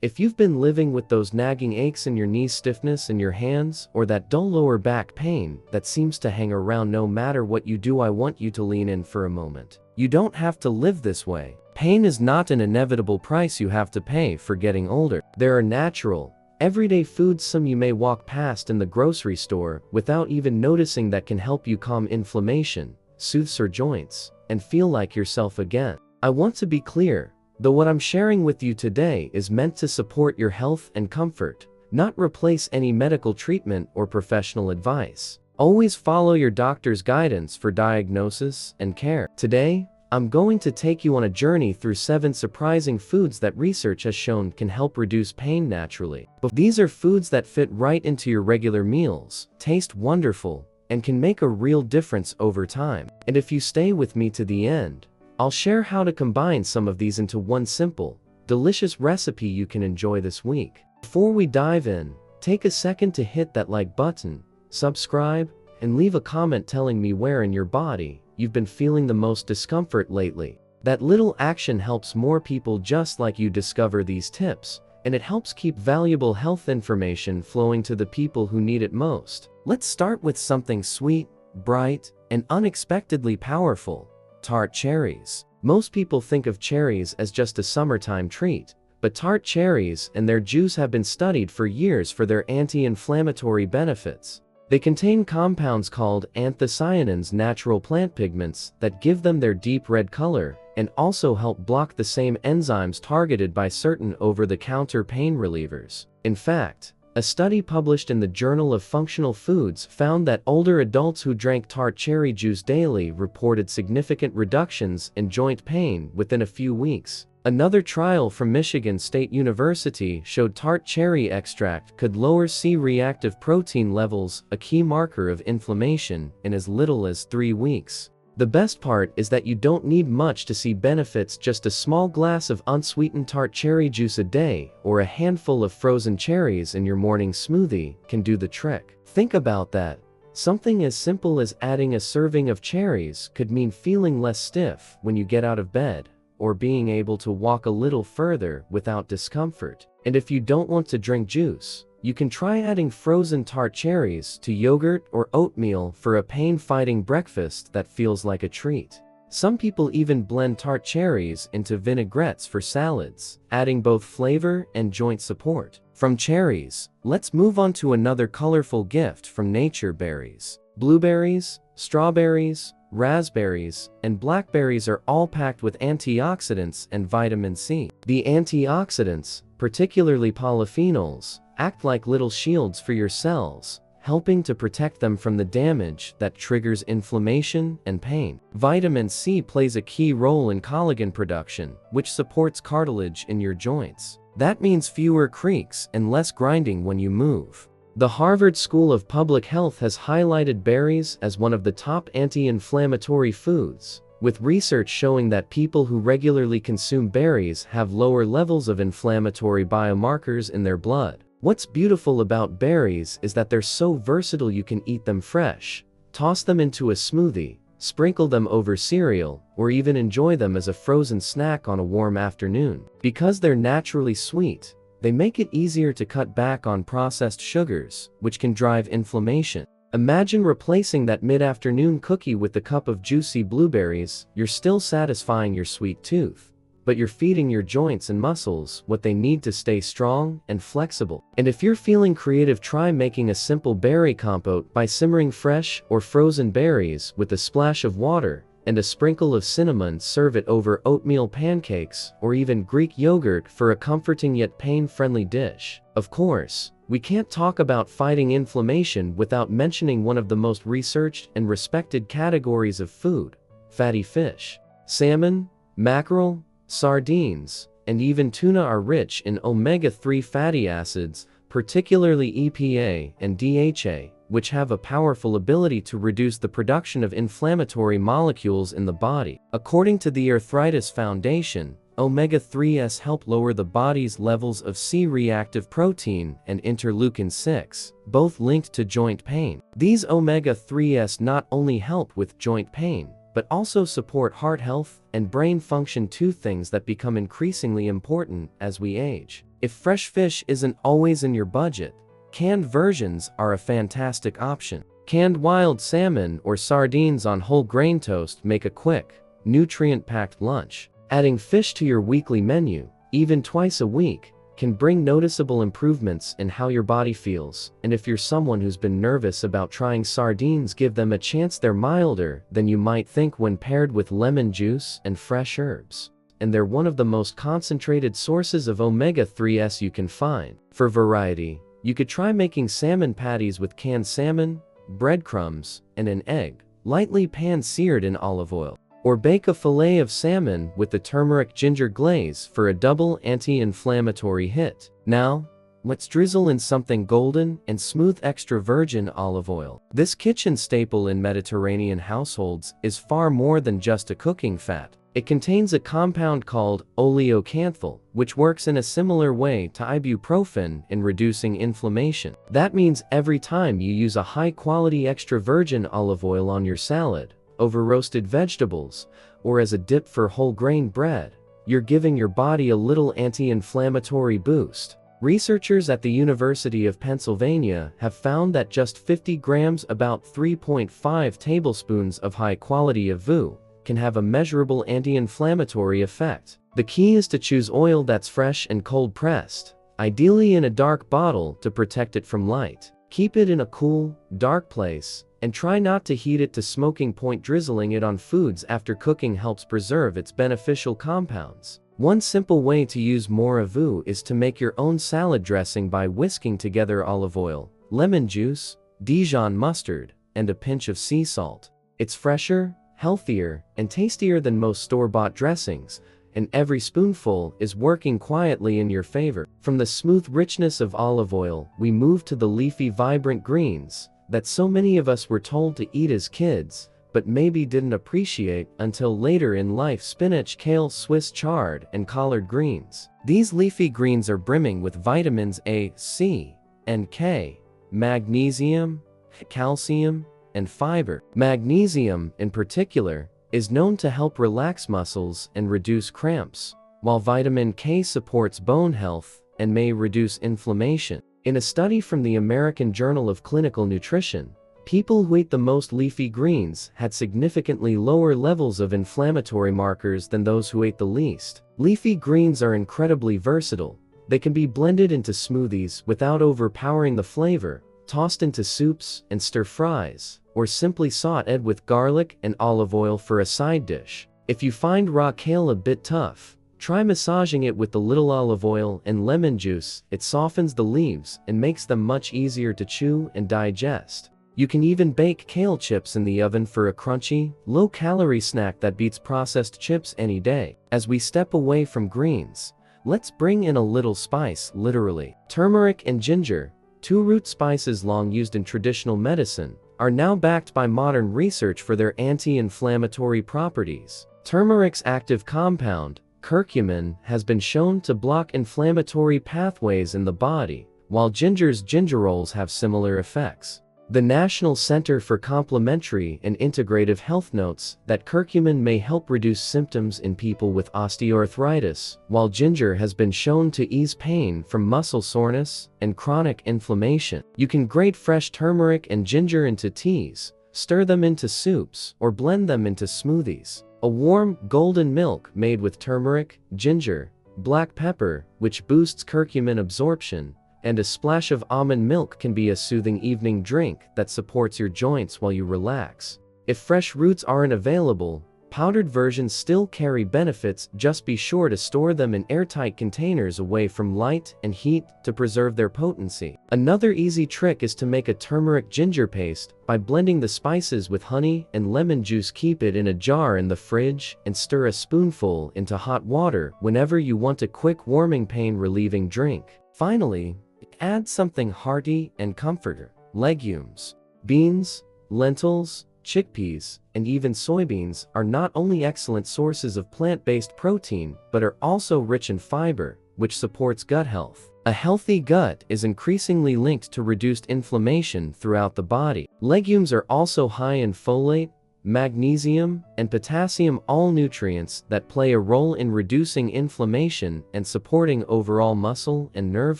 If you've been living with those nagging aches in your knees, stiffness in your hands, or that dull lower back pain that seems to hang around no matter what you do, I want you to lean in for a moment. You don't have to live this way. Pain is not an inevitable price you have to pay for getting older. There are natural, everyday foods some you may walk past in the grocery store without even noticing that can help you calm inflammation, soothe sore joints, and feel like yourself again. I want to be clear, though what I'm sharing with you today is meant to support your health and comfort, not replace any medical treatment or professional advice. Always follow your doctor's guidance for diagnosis and care. Today, I'm going to take you on a journey through 7 surprising foods that research has shown can help reduce pain naturally. But these are foods that fit right into your regular meals, taste wonderful, and can make a real difference over time. And if you stay with me to the end, I'll share how to combine some of these into one simple, delicious recipe you can enjoy this week. Before we dive in, take a second to hit that like button, subscribe, and leave a comment telling me where in your body you've been feeling the most discomfort lately. That little action helps more people just like you discover these tips, and it helps keep valuable health information flowing to the people who need it most. Let's start with something sweet, bright, and unexpectedly powerful. Tart cherries. Most people think of cherries as just a summertime treat, but tart cherries and their juice have been studied for years for their anti-inflammatory benefits. They contain compounds called anthocyanins, natural plant pigments, that give them their deep red color and also help block the same enzymes targeted by certain over-the-counter pain relievers. In fact, a study published in the Journal of Functional Foods found that older adults who drank tart cherry juice daily reported significant reductions in joint pain within a few weeks. Another trial from Michigan State University showed tart cherry extract could lower C-reactive protein levels, a key marker of inflammation, in as little as 3 weeks. The best part is that you don't need much to see benefits. Just a small glass of unsweetened tart cherry juice a day or a handful of frozen cherries in your morning smoothie can do the trick. Think about that. Something as simple as adding a serving of cherries could mean feeling less stiff when you get out of bed, or being able to walk a little further without discomfort. And if you don't want to drink juice, you can try adding frozen tart cherries to yogurt or oatmeal for a pain-fighting breakfast that feels like a treat. Some people even blend tart cherries into vinaigrettes for salads, adding both flavor and joint support. From cherries, let's move on to another colorful gift from nature: berries. Blueberries, strawberries, raspberries, and blackberries are all packed with antioxidants and vitamin C. The antioxidants, particularly polyphenols, act like little shields for your cells, helping to protect them from the damage that triggers inflammation and pain. Vitamin C plays a key role in collagen production, which supports cartilage in your joints. That means fewer creaks and less grinding when you move. The Harvard School of Public Health has highlighted berries as one of the top anti-inflammatory foods, with research showing that people who regularly consume berries have lower levels of inflammatory biomarkers in their blood. What's beautiful about berries is that they're so versatile. You can eat them fresh, toss them into a smoothie, sprinkle them over cereal, or even enjoy them as a frozen snack on a warm afternoon. Because they're naturally sweet, they make it easier to cut back on processed sugars, which can drive inflammation. Imagine replacing that mid-afternoon cookie with a cup of juicy blueberries. You're still satisfying your sweet tooth, but you're feeding your joints and muscles what they need to stay strong and flexible. And if you're feeling creative, try making a simple berry compote by simmering fresh or frozen berries with a splash of water and a sprinkle of cinnamon. Serve it over oatmeal pancakes or even Greek yogurt for a comforting yet pain-friendly dish. Of course, we can't talk about fighting inflammation without mentioning one of the most researched and respected categories of food: fatty fish. Salmon, mackerel, sardines, and even tuna are rich in omega-3 fatty acids, particularly EPA and DHA, which have a powerful ability to reduce the production of inflammatory molecules in the body. According to the Arthritis Foundation, omega-3s help lower the body's levels of C-reactive protein and interleukin-6, both linked to joint pain. These omega-3s not only help with joint pain, but also support heart health and brain function, two things that become increasingly important as we age. If fresh fish isn't always in your budget, canned versions are a fantastic option. Canned wild salmon or sardines on whole grain toast make a quick, nutrient-packed lunch. Adding fish to your weekly menu, even twice a week, can bring noticeable improvements in how your body feels, and if you're someone who's been nervous about trying sardines, give them a chance. They're milder than you might think when paired with lemon juice and fresh herbs, and they're one of the most concentrated sources of omega-3s you can find. For variety, you could try making salmon patties with canned salmon, breadcrumbs, and an egg, lightly pan-seared in olive oil. Or bake a fillet of salmon with the turmeric ginger glaze for a double anti-inflammatory hit. Now, let's drizzle in something golden and smooth extra virgin olive oil. This kitchen staple in Mediterranean households is far more than just a cooking fat. It contains a compound called oleocanthal, which works in a similar way to ibuprofen in reducing inflammation. That means every time you use a high-quality extra virgin olive oil on your salad, over roasted vegetables, or as a dip for whole grain bread, you're giving your body a little anti-inflammatory boost. Researchers at the University of Pennsylvania have found that just 50 grams, about 3.5 tablespoons of high-quality AVU, can have a measurable anti-inflammatory effect. The key is to choose oil that's fresh and cold-pressed, ideally in a dark bottle to protect it from light. Keep it in a cool, dark place, and try not to heat it to smoking point. Drizzling it on foods after cooking helps preserve its beneficial compounds. One simple way to use more AVU is to make your own salad dressing by whisking together olive oil, lemon juice, Dijon mustard, and a pinch of sea salt. It's fresher, healthier, and tastier than most store-bought dressings, and every spoonful is working quietly in your favor. From the smooth richness of olive oil, we move to the leafy, vibrant greens that so many of us were told to eat as kids, but maybe didn't appreciate until later in life: spinach, kale, Swiss chard, and collard greens. These leafy greens are brimming with vitamins A, C, and K, magnesium, calcium, and fiber. Magnesium, in particular, is known to help relax muscles and reduce cramps, while vitamin K supports bone health and may reduce inflammation. In a study from the American Journal of Clinical Nutrition, people who ate the most leafy greens had significantly lower levels of inflammatory markers than those who ate the least. Leafy greens are incredibly versatile. They can be blended into smoothies without overpowering the flavor, tossed into soups and stir-fries, or simply sautéed with garlic and olive oil for a side dish. If you find raw kale a bit tough, try massaging it with a little olive oil and lemon juice. It softens the leaves and makes them much easier to chew and digest. You can even bake kale chips in the oven for a crunchy, low-calorie snack that beats processed chips any day. As we step away from greens, let's bring in a little spice, literally. Turmeric and ginger, two root spices long used in traditional medicine, are now backed by modern research for their anti-inflammatory properties. Turmeric's active compound, curcumin, has been shown to block inflammatory pathways in the body, while ginger's gingerols have similar effects. The National Center for Complementary and Integrative Health notes that curcumin may help reduce symptoms in people with osteoarthritis, while ginger has been shown to ease pain from muscle soreness and chronic inflammation. You can grate fresh turmeric and ginger into teas, stir them into soups, or blend them into smoothies. A warm, golden milk made with turmeric, ginger, black pepper, which boosts curcumin absorption, and a splash of almond milk can be a soothing evening drink that supports your joints while you relax. If fresh roots aren't available, powdered versions still carry benefits. Just be sure to store them in airtight containers away from light and heat to preserve their potency. Another easy trick is to make a turmeric ginger paste by blending the spices with honey and lemon juice. Keep it in a jar in the fridge and stir a spoonful into hot water whenever you want a quick, warming, pain-relieving drink. Finally, add something hearty and comforter. Legumes, beans, lentils, chickpeas, and even soybeans are not only excellent sources of plant-based protein, but are also rich in fiber, which supports gut health. A healthy gut is increasingly linked to reduced inflammation throughout the body. Legumes are also high in folate, magnesium, and potassium, all nutrients that play a role in reducing inflammation and supporting overall muscle and nerve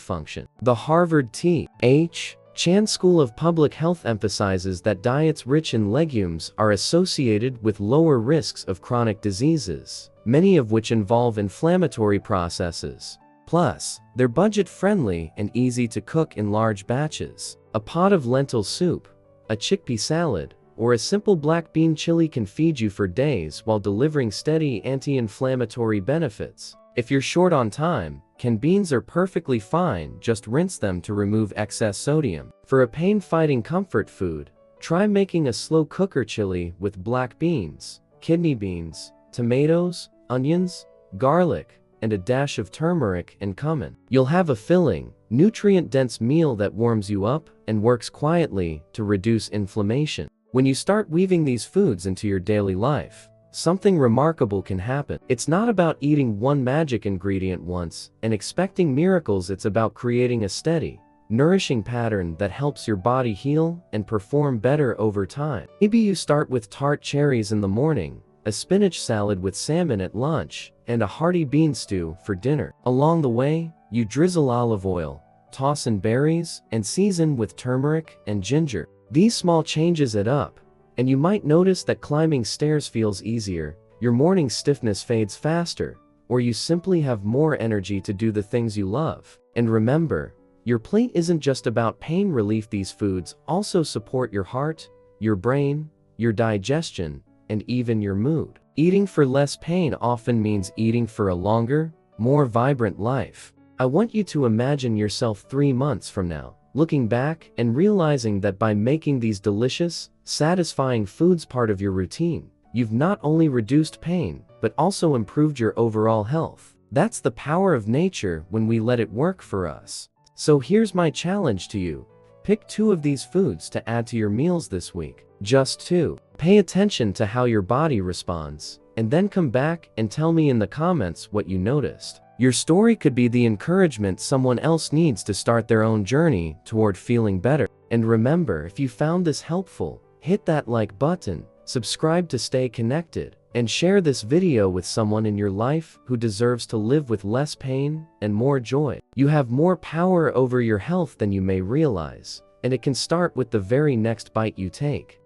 function. The Harvard T.H. Chan School of Public Health emphasizes that diets rich in legumes are associated with lower risks of chronic diseases, many of which involve inflammatory processes. Plus, they're budget-friendly and easy to cook in large batches. A pot of lentil soup, a chickpea salad, or a simple black bean chili can feed you for days while delivering steady anti-inflammatory benefits. If you're short on time, canned beans are perfectly fine, just rinse them to remove excess sodium. For a pain-fighting comfort food, try making a slow cooker chili with black beans, kidney beans, tomatoes, onions, garlic, and a dash of turmeric and cumin. You'll have a filling, nutrient-dense meal that warms you up and works quietly to reduce inflammation. When you start weaving these foods into your daily life, something remarkable can happen. It's not about eating one magic ingredient once and expecting miracles. It's about creating a steady, nourishing pattern that helps your body heal and perform better over time. Maybe you start with tart cherries in the morning, a spinach salad with salmon at lunch, and a hearty bean stew for dinner. Along the way, you drizzle olive oil, toss in berries, and season with turmeric and ginger. These small changes add up, and you might notice that climbing stairs feels easier, your morning stiffness fades faster, or you simply have more energy to do the things you love. And remember, your plate isn't just about pain relief. These foods also support your heart, your brain, your digestion, and even your mood. Eating for less pain often means eating for a longer, more vibrant life. I want you to imagine yourself 3 months from now, looking back and realizing that by making these delicious, satisfying foods part of your routine, you've not only reduced pain, but also improved your overall health. That's the power of nature when we let it work for us. So here's my challenge to you. Pick 2 of these foods to add to your meals this week. Just 2. Pay attention to how your body responds, and then come back and tell me in the comments what you noticed. Your story could be the encouragement someone else needs to start their own journey toward feeling better. And remember, if you found this helpful, hit that like button, subscribe to stay connected, and share this video with someone in your life who deserves to live with less pain and more joy. You have more power over your health than you may realize, and it can start with the very next bite you take.